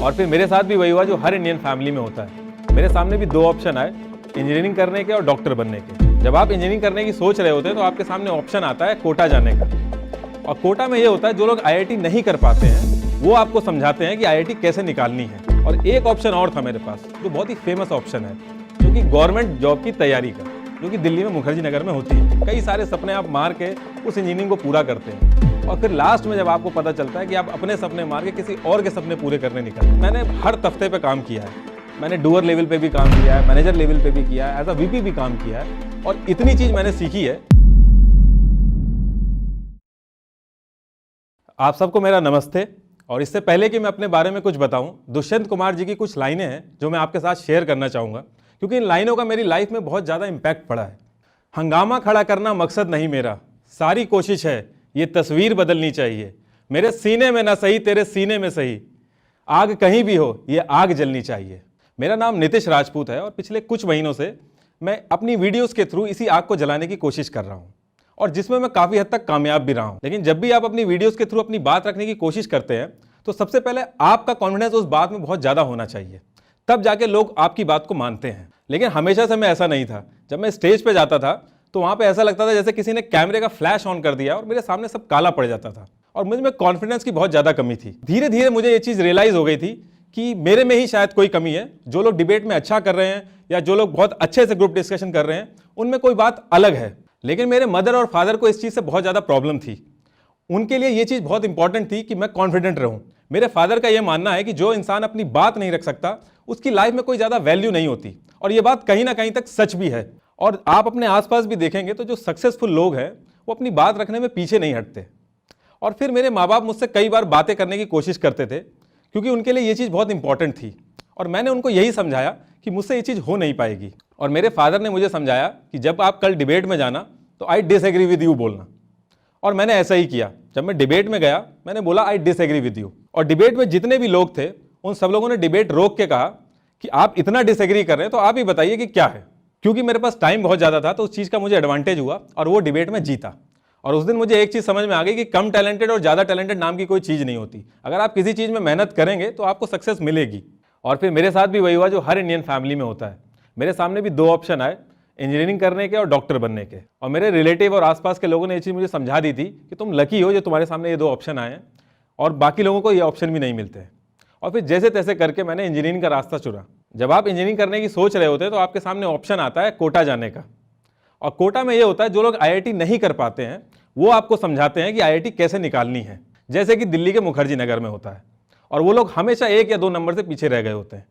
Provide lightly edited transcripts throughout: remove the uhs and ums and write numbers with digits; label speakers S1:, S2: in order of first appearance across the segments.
S1: और फिर मेरे साथ भी वही हुआ जो हर इंडियन फैमिली में होता है। मेरे सामने भी दो ऑप्शन आए, इंजीनियरिंग करने के और डॉक्टर बनने के। जब आप इंजीनियरिंग करने की सोच रहे होते हैं तो आपके सामने ऑप्शन आता है कोटा जाने का। और कोटा में ये होता है जो लोग आईआईटी नहीं कर पाते हैं वो आपको समझाते हैं कि आईआईटी कैसे निकालनी है। और एक ऑप्शन और था मेरे पास जो बहुत ही फेमस ऑप्शन है, जो कि गवर्नमेंट जॉब की तैयारी का, जो कि दिल्ली में मुखर्जी नगर में होती है। कई सारे सपने आप मार के उस इंजीनियरिंग को पूरा करते हैं और फिर लास्ट में जब आपको पता चलता है कि आप अपने सपने मार के किसी और के सपने पूरे करने निकले। मैंने हर तख्ते पे काम किया है, मैंने डूअर लेवल पे भी काम किया है, मैनेजर लेवल पे भी किया है, एज अ वीपी भी काम किया है और इतनी चीज मैंने सीखी है। आप सबको मेरा नमस्ते। और इससे पहले कि मैं अपने बारे में कुछ बताऊं, दुष्यंत कुमार जी की कुछ लाइनें हैं जो मैं आपके साथ शेयर करना चाहूँगा, क्योंकि इन लाइनों का मेरी लाइफ में बहुत ज़्यादा इम्पैक्ट पड़ा है। हंगामा खड़ा करना मकसद नहीं मेरा, सारी कोशिश है ये तस्वीर बदलनी चाहिए। मेरे सीने में ना सही तेरे सीने में सही, आग कहीं भी हो ये आग जलनी चाहिए। मेरा नाम नितिश राजपूत है और पिछले कुछ महीनों से मैं अपनी वीडियोज़ के थ्रू इसी आग को जलाने की कोशिश कर रहा हूँ और जिसमें मैं काफ़ी हद तक कामयाब भी रहा हूं। लेकिन जब भी आप अपनी वीडियोस के थ्रू अपनी बात रखने की कोशिश करते हैं तो सबसे पहले आपका कॉन्फिडेंस उस बात में बहुत ज़्यादा होना चाहिए, तब जाके लोग आपकी बात को मानते हैं। लेकिन हमेशा से मैं ऐसा नहीं था। जब मैं स्टेज पे जाता था तो वहाँ पे ऐसा लगता था जैसे किसी ने कैमरे का फ्लैश ऑन कर दिया और मेरे सामने सब काला पड़ जाता था और मुझ में कॉन्फिडेंस की बहुत ज़्यादा कमी थी। धीरे धीरे मुझे ये चीज़ रियलाइज़ हो गई थी कि मेरे में ही शायद कोई कमी है। जो लोग डिबेट में अच्छा कर रहे हैं या जो लोग बहुत अच्छे से ग्रुप डिस्कशन कर रहे हैं उनमें कोई बात अलग है। लेकिन मेरे मदर और फादर को इस चीज़ से बहुत ज़्यादा प्रॉब्लम थी। उनके लिए ये चीज़ बहुत इंपॉर्टेंट थी कि मैं कॉन्फिडेंट रहूं। मेरे फादर का ये मानना है कि जो इंसान अपनी बात नहीं रख सकता उसकी लाइफ में कोई ज़्यादा वैल्यू नहीं होती, और ये बात कहीं ना कहीं तक सच भी है। और आप अपने आसपास भी देखेंगे तो जो सक्सेसफुल लोग हैं वो अपनी बात रखने में पीछे नहीं हटते। और फिर मेरे माँ बाप मुझसे कई बार बातें करने की कोशिश करते थे क्योंकि उनके लिए ये चीज़ बहुत इंपॉर्टेंट थी और मैंने उनको यही समझाया कि मुझसे ये चीज़ हो नहीं पाएगी। और मेरे फादर ने मुझे समझाया कि जब आप कल डिबेट में जाना तो आई डिसएग्री विद यू बोलना, और मैंने ऐसा ही किया। जब मैं डिबेट में गया मैंने बोला आई डिसएग्री विद यू, और डिबेट में जितने भी लोग थे उन सब लोगों ने डिबेट रोक के कहा कि आप इतना डिसएग्री कर रहे हैं तो आप ही बताइए कि क्या है। क्योंकि मेरे पास टाइम बहुत ज़्यादा था तो उस चीज़ का मुझे एडवांटेज हुआ और वो डिबेट में जीता। और उस दिन मुझे एक चीज़ समझ में आ गई कि कम टैलेंटेड और ज़्यादा टैलेंटेड नाम की कोई चीज़ नहीं होती। अगर आप किसी चीज़ में मेहनत करेंगे तो आपको सक्सेस मिलेगी। और फिर मेरे साथ भी वही हुआ जो हर इंडियन फैमिली में होता है। मेरे सामने भी दो ऑप्शन आए, इंजीनियरिंग करने के और डॉक्टर बनने के। और मेरे रिलेटिव और आसपास के लोगों ने ये चीज़ मुझे समझा दी थी कि तुम लकी हो जो तुम्हारे सामने ये दो ऑप्शन आए हैं और बाकी लोगों को ये ऑप्शन भी नहीं मिलते। और फिर जैसे तैसे करके मैंने इंजीनियरिंग का रास्ता चुना। जब आप इंजीनियरिंग करने की सोच रहे होते हैं तो आपके सामने ऑप्शन आता है कोटा जाने का। और कोटा में ये होता है जो लोग आईआईटी नहीं कर पाते हैं वो आपको समझाते हैं कि आईआईटी कैसे निकालनी है, जैसे कि दिल्ली के मुखर्जी नगर में होता है। और वो लोग हमेशा 1 या 2 नंबर से पीछे रह गए होते हैं।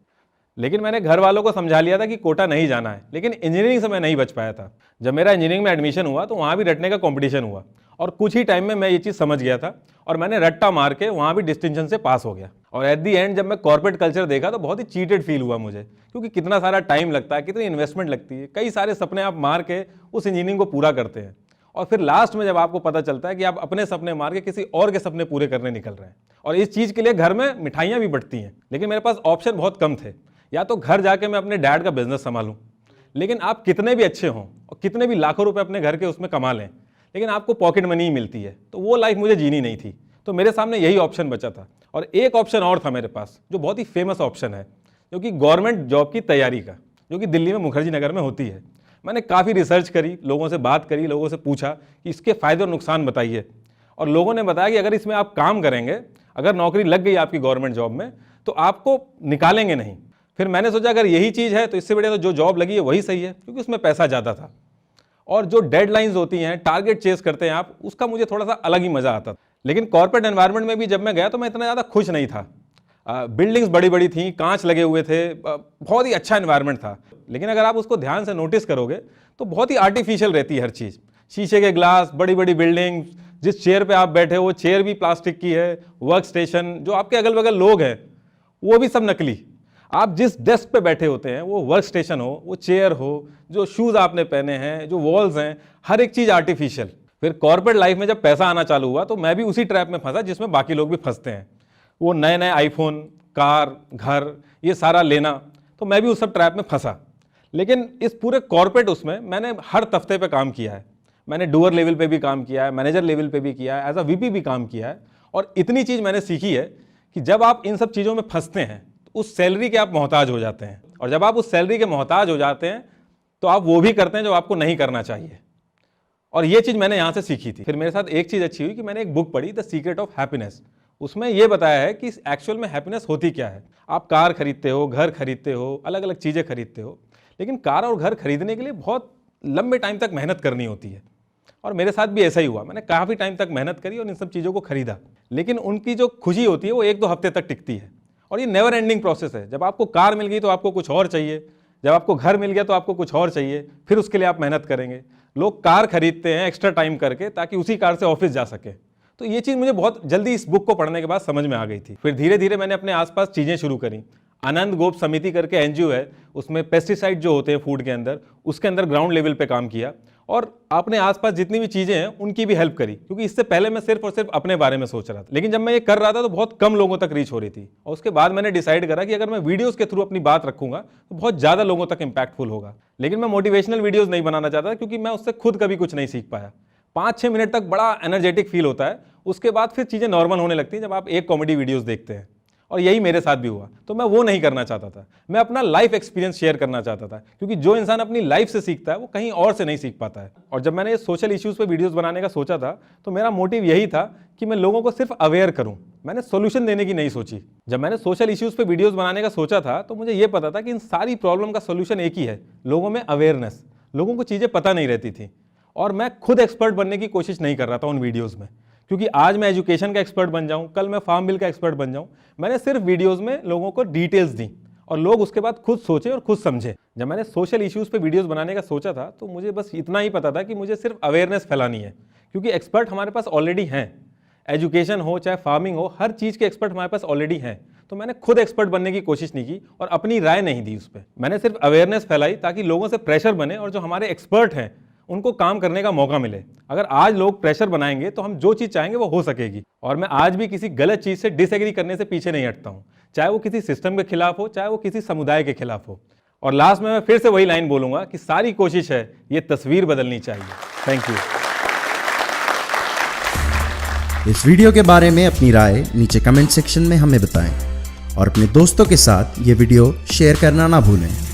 S1: लेकिन मैंने घर वालों को समझा लिया था कि कोटा नहीं जाना है, लेकिन इंजीनियरिंग से मैं नहीं बच पाया था। जब मेरा इंजीनियरिंग में एडमिशन हुआ तो वहाँ भी रटने का कंपटीशन हुआ और कुछ ही टाइम में मैं ये चीज़ समझ गया था और मैंने रट्टा मार के वहाँ भी डिस्टिंक्शन से पास हो गया। और एट दी एंड जब मैं कॉर्पोरेट कल्चर देखा तो बहुत ही चीटेड फील हुआ मुझे, क्योंकि कितना सारा टाइम लगता है, कितनी इन्वेस्टमेंट लगती है, कई सारे सपने आप मार के उस इंजीनियरिंग को पूरा करते हैं और फिर लास्ट में जब आपको पता चलता है कि आप अपने सपने मार के किसी और के सपने पूरे करने निकल रहे हैं। और इस चीज़ के लिए घर में मिठाइयाँ भी बंटती हैं, लेकिन मेरे पास ऑप्शन बहुत कम थे। या तो घर जाके मैं अपने डैड का बिजनेस संभालूं, लेकिन आप कितने भी अच्छे हों और कितने भी लाखों रुपए अपने घर के उसमें कमा लें, लेकिन आपको पॉकेट मनी ही मिलती है, तो वो लाइफ मुझे जीनी नहीं थी। तो मेरे सामने यही ऑप्शन बचा था। और एक ऑप्शन और था मेरे पास जो बहुत ही फेमस ऑप्शन है, जो कि गवर्नमेंट जॉब की तैयारी का, जो कि दिल्ली में मुखर्जी नगर में होती है। मैंने काफ़ी रिसर्च करी, लोगों से बात करी, लोगों से पूछा कि इसके फ़ायदे और नुकसान बताइए। और लोगों ने बताया कि अगर इसमें आप काम करेंगे, अगर नौकरी लग गई आपकी गवर्नमेंट जॉब में तो आपको निकालेंगे नहीं। फिर मैंने सोचा अगर यही चीज़ है तो इससे बढ़िया तो जो जॉब लगी है वही सही है, क्योंकि उसमें पैसा ज़्यादा था और जो डेडलाइंस होती हैं, टारगेट चेस करते हैं आप, उसका मुझे थोड़ा सा अलग ही मज़ा आता था। लेकिन कॉर्पोरेट एनवायरनमेंट में भी जब मैं गया तो मैं इतना ज़्यादा खुश नहीं था। बिल्डिंग्स बड़ी बड़ी थी, कांच लगे हुए थे, बहुत ही अच्छा एनवायरनमेंट था। लेकिन अगर आप उसको ध्यान से नोटिस करोगे तो बहुत ही आर्टिफिशियल रहती है हर चीज़। शीशे के ग्लास, बड़ी बड़ी बिल्डिंग, जिस चेयर पे आप बैठे हो वो चेयर भी प्लास्टिक की है, वर्क स्टेशन, जो आपके अगल बगल लोग हैं वो भी सब नकली। आप जिस डेस्क पे बैठे होते हैं वो वर्क स्टेशन हो, वो चेयर हो, जो शूज़ आपने पहने हैं, जो वॉल्स हैं, हर एक चीज़ आर्टिफिशियल। फिर कॉर्पोरेट लाइफ में जब पैसा आना चालू हुआ तो मैं भी उसी ट्रैप में फंसा जिसमें बाकी लोग भी फंसते हैं। वो नए नए आईफोन, कार, घर, ये सारा लेना, तो मैं भी उस सब ट्रैप में फंसा। लेकिन इस पूरे कॉर्पोरेट उसमें मैंने हर तख्ते पे काम किया है। मैंने डूअर लेवल पे भी काम किया है, मैनेजर लेवल पे भी किया है, एज अ वीपी भी काम किया है। और इतनी चीज़ मैंने सीखी है कि जब आप इन सब चीज़ों में फंसते हैं तो उस सैलरी के आप मोहताज हो जाते हैं, और जब आप उस सैलरी के मोहताज हो जाते हैं तो आप वो भी करते हैं जो आपको नहीं करना चाहिए। और ये चीज़ मैंने यहाँ से सीखी थी। फिर मेरे साथ एक चीज़ अच्छी हुई कि मैंने एक बुक पढ़ी, द सीक्रेट ऑफ हैप्पीनेस। उसमें ये बताया है कि एक्चुअल में हैप्पीनेस होती क्या है। आप कार खरीदते हो, घर खरीदते हो, अलग अलग चीज़ें खरीदते हो, लेकिन कार और घर खरीदने के लिए बहुत लंबे टाइम तक मेहनत करनी होती है। और मेरे साथ भी ऐसा ही हुआ, मैंने काफ़ी टाइम तक मेहनत करी और इन सब चीज़ों को खरीदा, लेकिन उनकी जो खुशी होती है वो 1-2 हफ्ते तक टिकती है। और ये नेवर एंडिंग प्रोसेस है। जब आपको कार मिल गई तो आपको कुछ और चाहिए, जब आपको घर मिल गया तो आपको कुछ और चाहिए, फिर उसके लिए आप मेहनत करेंगे। लोग कार खरीदते हैं एक्स्ट्रा टाइम करके ताकि उसी कार से ऑफिस जा सके। तो ये चीज़ मुझे बहुत जल्दी इस बुक को पढ़ने के बाद समझ में आ गई थी। फिर धीरे धीरे मैंने अपने आसपास चीज़ें शुरू करी। आनंद गोप समिति करके एनजीओ है, उसमें पेस्टिसाइड जो होते हैं फूड के अंदर, उसके अंदर ग्राउंड लेवल पे काम किया और अपने आसपास जितनी भी चीज़ें हैं उनकी भी हेल्प करी, क्योंकि इससे पहले मैं सिर्फ और सिर्फ अपने बारे में सोच रहा था। लेकिन जब मैं ये कर रहा था तो बहुत कम लोगों तक रीच हो रही थी, और उसके बाद मैंने डिसाइड करा कि अगर मैं वीडियोस के थ्रू अपनी बात रखूंगा तो बहुत ज़्यादा लोगों तक इंपैक्टफुल होगा। लेकिन मैं मोटिवेशनल वीडियोज़ नहीं बनाना चाहता, क्योंकि मैं उससे खुद कभी कुछ नहीं सीख पाया। 5-6 मिनट तक बड़ा एनर्जेटिक फील होता है, उसके बाद फिर चीज़ें नॉर्मल होने लगती हैं जब आप एक कॉमेडी वीडियोज़ देखते हैं। और यही मेरे साथ भी हुआ। तो मैं वो नहीं करना चाहता था, मैं अपना लाइफ एक्सपीरियंस शेयर करना चाहता था, क्योंकि जो इंसान अपनी लाइफ से सीखता है वो कहीं और से नहीं सीख पाता है। और जब मैंने ये सोशल इश्यूज़ पे वीडियोस बनाने का सोचा था तो मेरा मोटिव यही था कि मैं लोगों को सिर्फ अवेयर करूं, मैंने सोल्यूशन देने की नहीं सोची। जब मैंने सोशल इश्यूज़ पे वीडियोज़ बनाने का सोचा था तो मुझे ये पता था कि इन सारी प्रॉब्लम का सोल्यूशन एक ही है, लोगों में अवेयरनेस। लोगों को चीज़ें पता नहीं रहती थी, और मैं खुद एक्सपर्ट बनने की कोशिश नहीं कर रहा था उन वीडियोज़ में, क्योंकि आज मैं एजुकेशन का एक्सपर्ट बन जाऊं, कल मैं फार्म बिल का एक्सपर्ट बन जाऊं। मैंने सिर्फ वीडियोस में लोगों को डिटेल्स दी और लोग उसके बाद खुद सोचे और खुद समझे। जब मैंने सोशल इश्यूज़ पे वीडियोस बनाने का सोचा था तो मुझे बस इतना ही पता था कि मुझे सिर्फ अवेयरनेस फैलानी है, क्योंकि एक्सपर्ट हमारे पास ऑलरेडी हैं। एजुकेशन हो चाहे फार्मिंग हो, हर चीज़ के एक्सपर्ट हमारे पास ऑलरेडी हैं। तो मैंने खुद एक्सपर्ट बनने की कोशिश नहीं की और अपनी राय नहीं दी उस पर। मैंने सिर्फ अवेयरनेस फैलाई ताकि लोगों से प्रेशर बने और जो हमारे एक्सपर्ट हैं उनको काम करने का मौका मिले। अगर आज लोग प्रेशर बनाएंगे तो हम जो चीज़ चाहेंगे वो हो सकेगी। और मैं आज भी किसी गलत चीज़ से डिसएग्री करने से पीछे नहीं हटता हूँ, चाहे वो किसी सिस्टम के खिलाफ हो, चाहे वो किसी समुदाय के खिलाफ हो। और लास्ट में मैं फिर से वही लाइन बोलूँगा कि सारी कोशिश है ये तस्वीर बदलनी चाहिए। Thank you.
S2: इस वीडियो के बारे में अपनी राय नीचे कमेंट सेक्शन में हमें बताएं और अपने दोस्तों के साथ ये वीडियो शेयर करना ना भूलें।